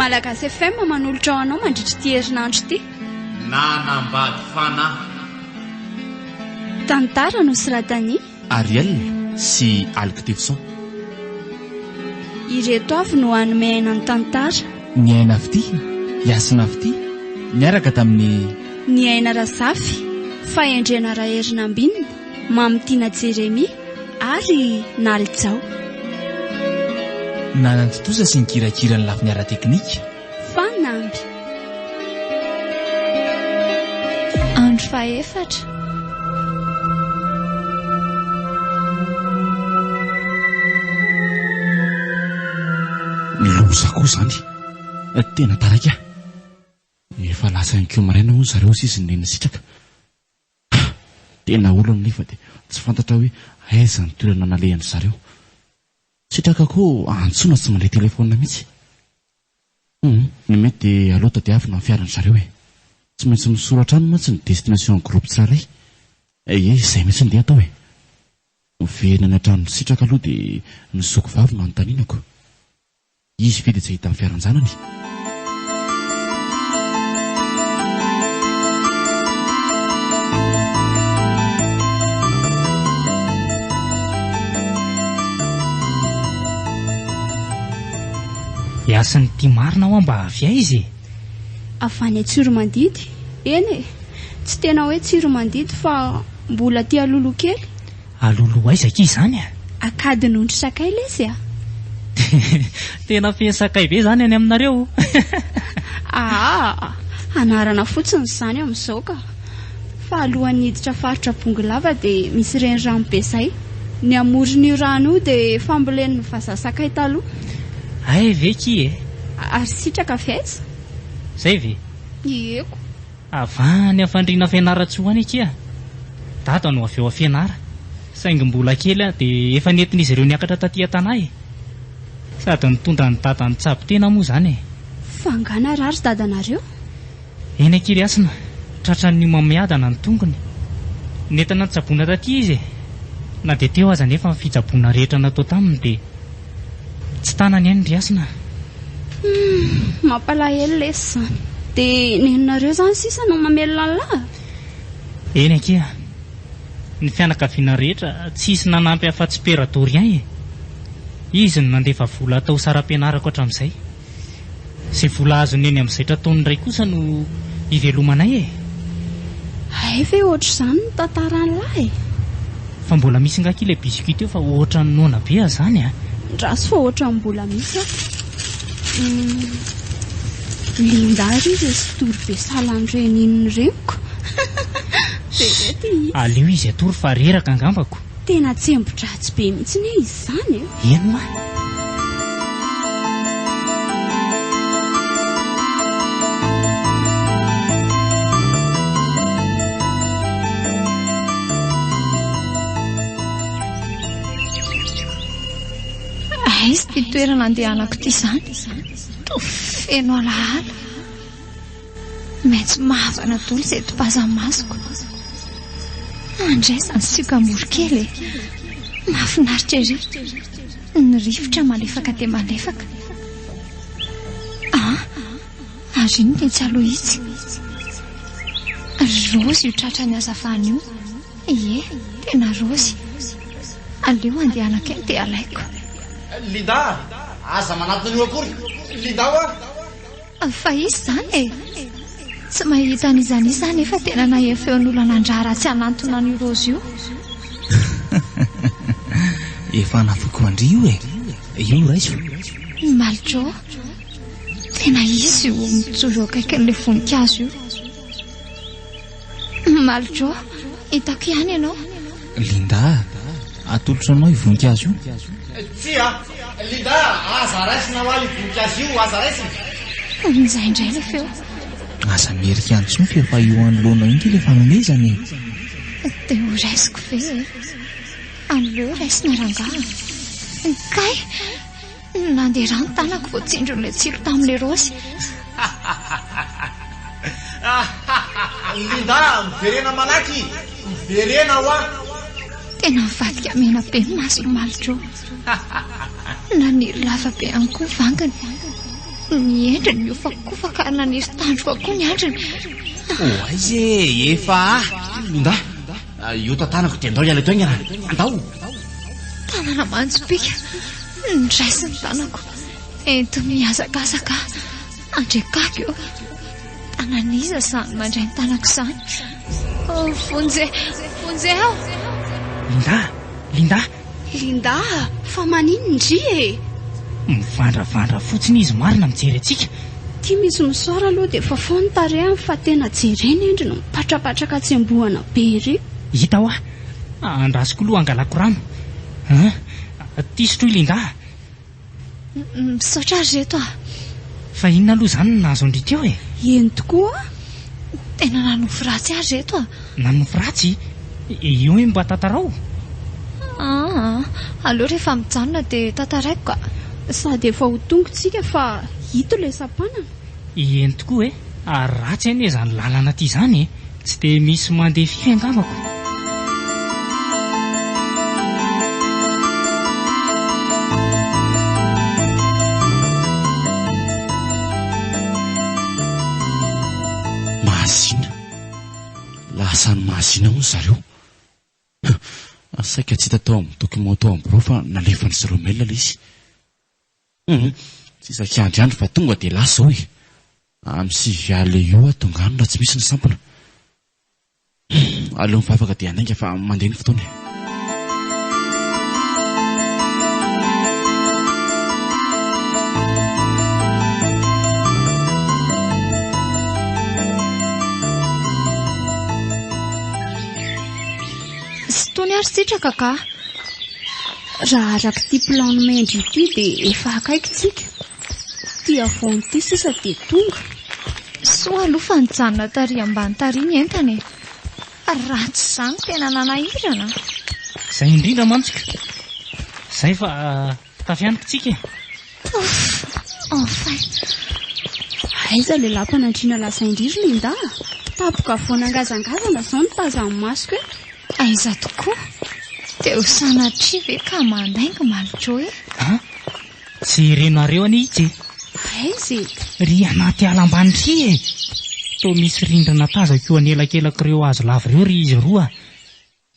Malagasy FM manolotra ho anao mandritra ty herinandro ty. Nanambady fanahy. Tantara no Siratany. Ariel sy Alkitefson. Ireto avy no hanome aina ny tantara. Ny aina avy ty, Iasina avy ty, niaraka tamin'ny ny aina Razafy, Fahendrena Raherinambinina, Mamitiana Jeremia ary Nalitao. Nanantotoza sy nikirakira ny lafiny ara-teknika. Fanamby. Andro faefatra. Loza koa zany. Tena taraka. Efa lasa ny koa maraina hoy zareo sisy nena sitraka. Tena olona nefa dia tsy fantatra hoe aiza ny toerana nalehany zareo. Sitraka koa antsoina tsy mandray telefonina mihitsy. Ny mety dia aloha dia avy no amin'ny fiaran zareo e. Tsy maintsy misoratra any mantsy ny destination groupe tsirairay. Izay mihitsy ndeha atao e. Miverina ny hatrano sitraka aloha dia ny zoko vavy no anotaninako. Izy vedy tsy hita amin'ny fiaran-janany. Iasany tia marina ho mba avy izy. Avy any Tsiromandidy. Eny e, tsy tena hoe Tsiromandidy fa mbola tia lolo kely. Alolo aiza ki izany a? Akady nondry sakay lesy a. Tena fesakay be zany any aminareo. Anarana fotsiny zany amin'izao ka. Fa alohan'ny hiditra faritra Bongolava dia misy renirano be zay. Ny amoron'io rano io dia fambolen'ny vazasakay taloha. Ay ve ki e? Ary sitraka fiaiza? Zay ve? Eko. Avany afandriana fianaratsoa any kia. Dada no avy eo afianara. Saingy mbola kely dia efa nentin'izy ireo niakatra taty an-tanahy. Sady nitondra ny dada ny tsabo tena moa zany e. Fangana rary dadanareo? Eny aky Iasina, tratran'ny mamiadana ny tongony. Nentina nitsaboana taty izy e. Na dia teo aza nefa ny fitsaboana rehetra natao taminy dia tsy tanany ihany Iasina. Mampalahelo lesy zany. Dia nenonareo zany sisa no mamelona an'lahy? Eny aky a. Ny fianakaviana rehetra tsisy nanampy afa-tsy peratorian e. Izy no nandefa vola atao saram-pianarako hatramin'izay. Izay vola azony eny amin'izay trataony iray kosa no ivelomanay e. Ay ve ohatr' izany no tantaran'lahy e? Fa mbola misy ngaky ilay biscuit eo fa ohatra ny nona be zany a. Rasy fa ohatra ny mbola misy a. Lindary izy sy torobe salan'ireny inony reniko. Aleo izy atory fa reraka angambako. Tena tsembodratsy be mihitsy ny izy zany e. Eno ma? Aizy ty toerana andehanako ty zany. Feno alaala. Maintsy mahavana tolo izay topaza-masoko. Andraisany sika morokely e. Mahafinaritra ery. Ny rivotra malefaka dia malefaka. Ary iny dia tsy aloha itsy. Rozy io tratrany azavany io. Ie, tena rozy. Aleo andehanako eny dia alaiko. Linda, aza manatona io akory. Linda hoa. Fa izy zany e. Tsy mahita an'izany izany efa tena nahefeon'olona nandrara tsy hanantona an'io rozy io. Efa nafako andry io e. Io raiso. Maljo. Tena izy io mijoro akaikin'ilay voninkazo io. Maljo, hitako ihany ianao. Linda, atolotra anao io voninkazo io. Tsia, Linda, aza raisina ho io voninkazo io, aza raisina. Izay indray ilay feo. Aza merika antsony fa efa io anoloana iny ilay fanomezany e. Dia ho raisiko ve e. An'ileo raisina rangaha. Kay, nandeha rano tanako voatsindron'ilay tsilo tamin'ilay rozy. Linda, miverena malaky. Miverena hoa. Tena mivadika mena be ny masony Maljo. Naniry lava be any koa vangany. Ny endriny miofakofaka naniry tandroko koa ny andriny. Aizy efa Linda, io tantanako dia andao iala eto aingana. Andao. Tanana manjopika ndraisy ny tanako ento mihazakazaka andrekako eo. Tananiza izany mandray ny tanako izany. Vonjy aho. Linda, fa maninondry e? Mivandravandra fotsiny izy marina mijery atsika. Tia misy misaora aloha dia fa foany tarehany fa tena jereny endriny mipatrapatraka tsembohana be ry. Hita ho andrasiko loha angalako rano. Tisotro Linda. Misaotra azy reto Fa inona aloha izany nahazo andry teo e? Eny tokoa. Tena nanofo ratsy azy reto Nanofo ratsy? Io hoe mba tantarao? Aleo rehefa mijanona dia tantaraiko ka. Sady efa ho tongotsika fa hito ilay sampanana. Eny tokoa ratsy anie izany lalana ty izany tsy dia misy mandeha firy angambako. Mahazina, lasany mahazina hono zareo. Saika tsy hita tao amin'ny document tao amin'ny birao fa nalefany zareo mail ilay izy. Tsy isan-kiandriandro fa tonga dia lasa hoe amin'ny 9 alina io tongano raha tsy misy ny sampana. Aleo mivavaka dia anainga fa mandeha ny fotoana. Tony ary sitraka ka. Raha araka ty plan mendry ity dia efa akaikitsika. Ty avony ty sisa dia tonga. Soa aloha fa nijanona tary ambany tary ny entany. Ratsy izany tena nanahirana. Izay indrindra mantsika. Izay fa tafianiko tsika e. Enfin. Aiza ilay lampanandriana lasa indriry Linda. Tapoka vonangazangazana izao ny tazany masoko e. Aiza tokoa. Dia ho sanatria ve ka mandainga malotra e. Tsy renareo ani itsy. Aizy. Ry anaty ala ambany ry e. Toa misy rindrina tazako eo anelakelako ireo hazo lava ireo ry izy roa.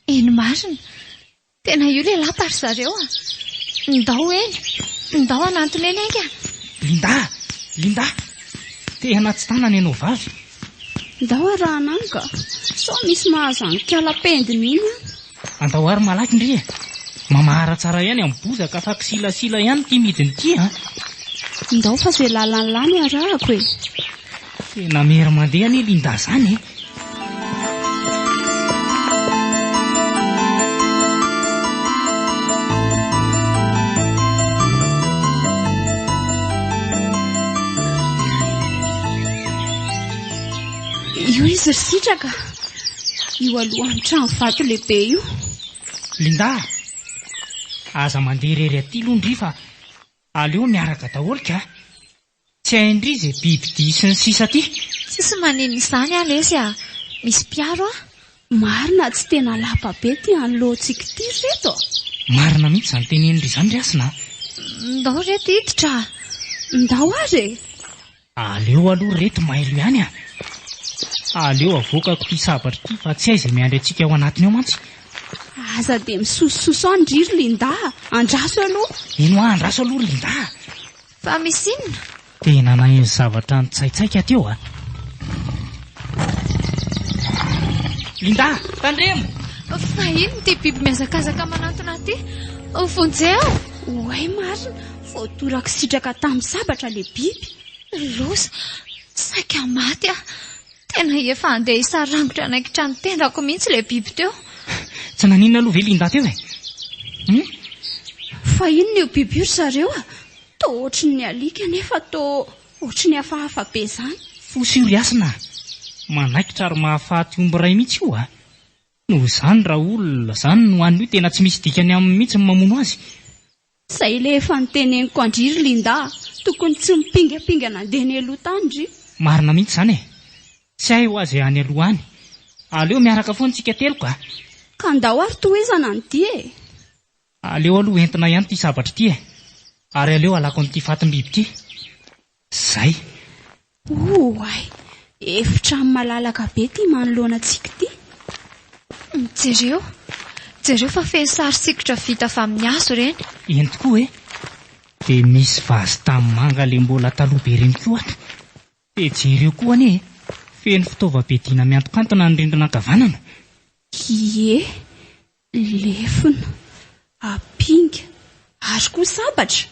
Eny marina. Tena io ilay lapa ry zareo Ndao eny. Ndao anatiny eny aika. Linda. Tena tsy tanana ianao vavy. Ndao arahanany ka. Sao misy mahazo any kalapendiny iny. Andao ary malaky ndry e. Mamahara tsara ihany amin'ny bozaka afaky silasila ihany ty midiny ty Ndao fa izay lalany lany arahako e. Tena mery mandeha ny Linda zany e. Io izy ry sitraka. Io alohan'ny trano vato lehibe io. Linda, aza mandeha rery aty londry fa aleo miaraka daholo ka. Tsy haindry izay biby dia sy ny sisa ty. Tsisy manino izany alesy misy piaro Marina tsy tena lapa be ty anloantsika ty reto. Marina mihitsy izany tenenindry izany ry asina. Ndao reto hiditra. Ndao ary. Aleo aloha reto mailo ihany aleo avoakako ty sabatra ty fa tsy hay izay miandry antsika ao anatiny ao mantsy. Aza dia misosososo andriry Linda. Andraso aloha. Ino andraso aloha Linda. Fa misy inona? Tena naheno zavatra nitsaitsaika teo Linda, tandremo. Fa ino ty biby miazakazaka manantona ty? Vonjeo. Oay marina. Voatorako sitraka tamin'ny sabatra le biby. Losa. Saika maty Tena efa andeha hisarangotra anaikitra ny tendako mihitsy le biby teo. Tsy naninona aloha ve Linda teo Fa inona io biby io zareo Toa ohatry ny alika nefa toa ohatry ny hafahafa be izany. Fosy io ry asina. Manaikitra ary mahafaty omby ray mihitsy io Noho izany raha olona izany no anio tena tsy misy dikany amin'ny mihitsy ny mamono azy. Izay le efa niteneniko andriry Linda. Tokony tsy mipingapingana andeha ny aloha tany ry. Marina mihitsy izany Tsy hay ho azy any aloha any. Aleo miaraka foana tsika telo ka. Ka ndao ary toezana ny ty Aleo aloha entina ihany ty sabatra ty Ary aleo alako an'ity fatim-biby ty. Zay. Oay, efitra amin'ny malalaka be ty manoloana antsika ty. Jereo fa feno sary sikotra vita fa amin'ny hazo ireny. Eny tokoa e. Dia misy vazy tanimanga le mbola taloha be ireny koa ato. Dia jereo koa anie feno fitaovam-piadiana miantokantona ny rindrina ankavanana. Ie, lefona, apinga, ary koa sabatra.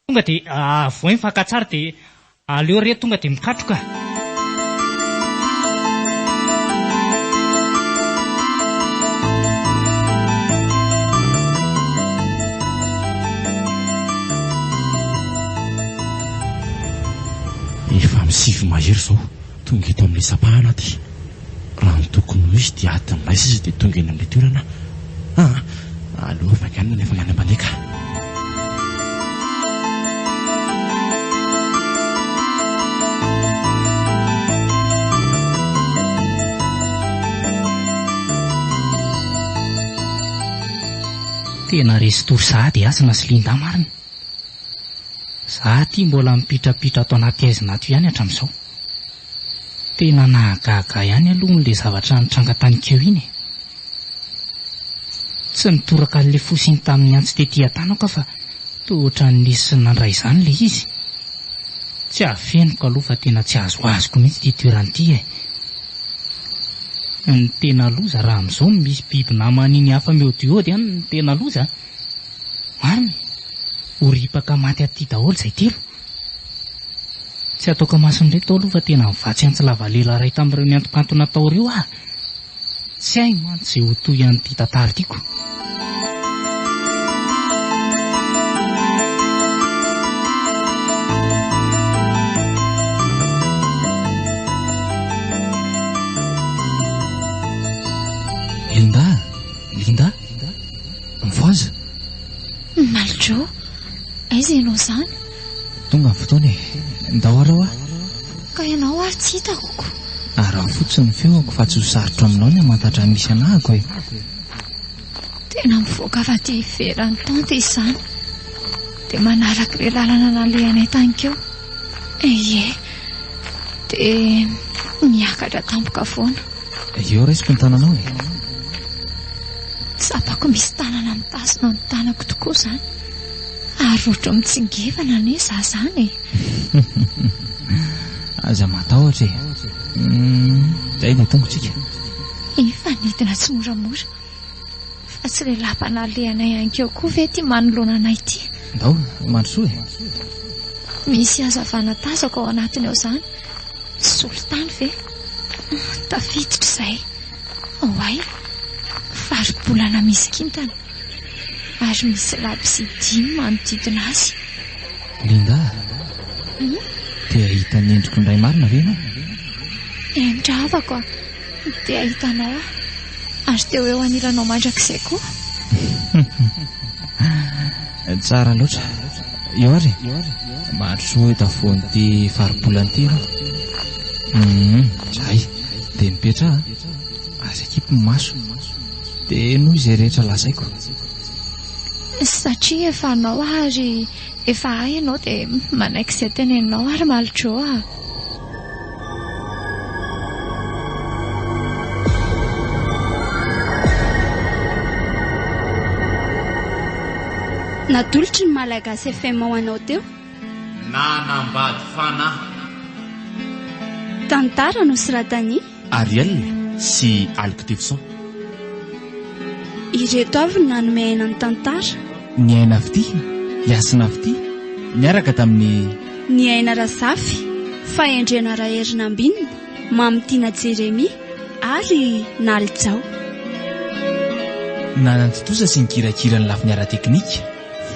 Tonga dia voay mifankatsara dia aleo re tonga dia mikatroka. Efa misivy mahery zao tonga eto amin'ilay sapahana ty. Raha ny tokony ho izy dia aty amin'ilay izy dia tonga eny amin'ilay toerana. Aleo fanganina nefa ngany am-bandeka. Tena resy tory sahady asina sy Linda marina. Zaho ty mbola mipitrapitra ato anaty aizina ato ihany hatramin'izao. Tena nahagaga ihany aloha n'ilay zavatra nitranga tany keo iny. Tsy nitoraka an'ilay fosiny tamin'ny antsy tetỳ an-tanako fa toa ohatran'ny nisy sy nandray izany ilay izy. Tsy hafenoko aloha fa tena tsy azoazoko mihitsy ity toerana ity. Ny tena loza raha amin'izao misy biby naman'iny hafa miodiody ihany ny tena loza. Marina, ho ripaka maty aty daholo izay telo. Tsy ataoko masony indray tao aloha fa tena mivatsy antsy lavalela iray tamin'ireo miantokantona tao ireo aho. Tsy hay mantsy izay ho toy an'ity tantara tiako. Linda, mivoaza. Malotro, aiza ianao izany? Tonga ny fotoana ndao arao a. Ka ianao ary tsy hitako. Raha fotsiny ny feoko fa tsy ho sarotra aminao ny hamantatra misy anahako e. Tena mivoaka fa ty iveran'ny tante izany. Dia manaraka ilay lalana nalehanay tany keo. Ie, dia miakatra tampoka foana. Eo resiko ny tananao e. Sapako misy tanana mitasina ny tanako tokoa izany. Ary ohatry mitsingevana anie izaho izany e. Aza matahotra e. Izay dia tongotsika. Ifanidina tsy moramora. Fa tsy ilay lapa nalehanay ihany keo koa ve ty manoloana anay ity. Ndao, mandrosoa e. Misy hazavana tazako ao anatiny ao izany. Solitany ve? Tafiditra izay. Oay, faribolana misy kintana. Ary misy labsy dimy manodidina azy. Linda, dia ahita ny endriko indray marina ve ianao? Endra havako dia ahitanao aho. Ary teo eo aniranao mandrakizay koa. Tsara loatra. Eo ary, mandrosoa eto afovoan'ity faribolana ity ianao. Zay, dia mipetra aza kipy ny maso. Dia noho izay rehetra lazaiko. Satria efa anao ary efa hay ianao dia manaiky izay teneninao ary malotro aho. Nadolotry ny Malagasy FM ao anao teo. Nanambady fanahy. Tantara no Soratany. Ariel sy Alk Tifson. Ireto avy no nanome aina ny tantara. Ny aina avy ity, hiasina avy ity, niaraka tamin'ny Ny aina Razafy, fahendrena Raherina Ambinina, Mamitiana Jeremia ary Nalijao. nanantotoza sy nikirakira ny lafiny ara-teknika.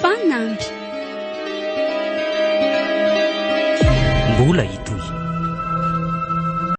Fanamby. Mbola ito